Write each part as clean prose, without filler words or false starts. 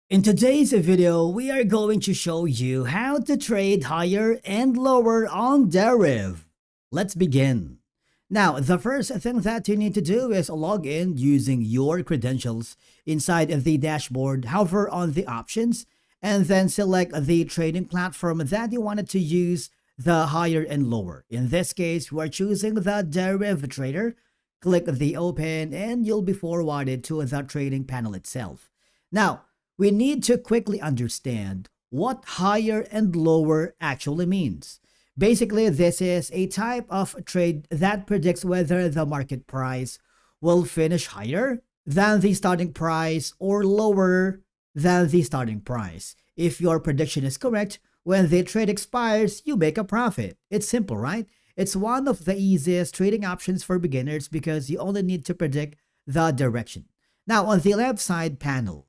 In today's video, we are going to show you how to trade higher and lower on Deriv. Let's begin. Now, the first thing that you need to do is log in using your credentials inside the dashboard, hover on the options, and then select the trading platform that you wanted to use, the higher and lower. In this case, we are choosing the Deriv Trader. Click the open and you'll be forwarded to the trading panel itself. Now, we need to quickly understand what higher and lower actually means. Basically, this is a type of trade that predicts whether the market price will finish higher than the starting price or lower than the starting price. If your prediction is correct, when the trade expires, you make a profit. It's simple, right? It's one of the easiest trading options for beginners because you only need to predict the direction. Now, on the left side panel,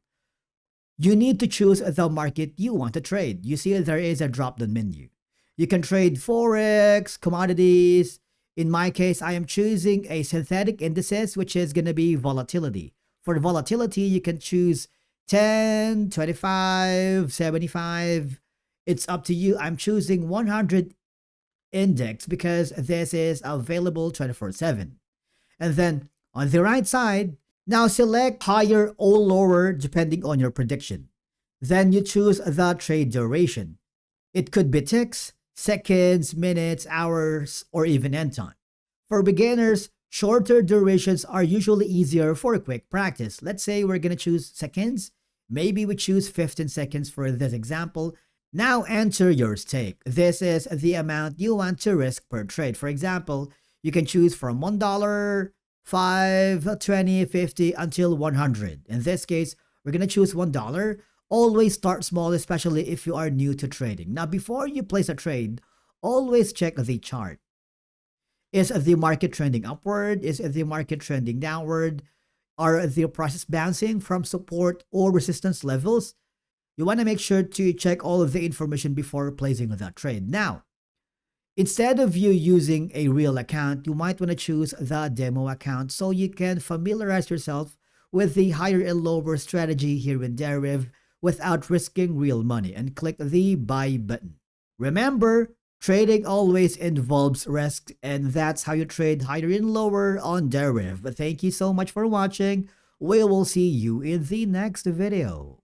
you need to choose the market you want to trade. You see there is a drop-down menu. You can trade Forex, commodities. In my case, I am choosing a synthetic indices, which is going to be volatility. For volatility, you can choose 10, 25, 75. It's up to you. I'm choosing 100 index because this is available 24/7. And then on the right side, now select higher or lower depending on your prediction. Then you choose the trade duration. It could be ticks, seconds, minutes, hours, or even end time. For beginners, shorter durations are usually easier for a quick practice. Let's say we're going to choose seconds. Maybe we choose 15 seconds for this example. Now enter your stake. This is the amount you want to risk per trade. For example, you can choose from $1, 5, 20, 50 until 100. In this case, we're going to choose $1. Always start small, especially if you are new to trading. Now, before you place a trade, always check the chart. Is the market trending upward? Is the market trending downward? Are the prices bouncing from support or resistance levels? You want to make sure to check all of the information before placing that trade. Now, instead of you using a real account, you might want to choose the demo account so you can familiarize yourself with the higher and lower strategy here in Deriv without risking real money, and click the buy button. Remember, trading always involves risk, and that's how you trade higher and lower on Deriv. Thank you so much for watching. We will see you in the next video.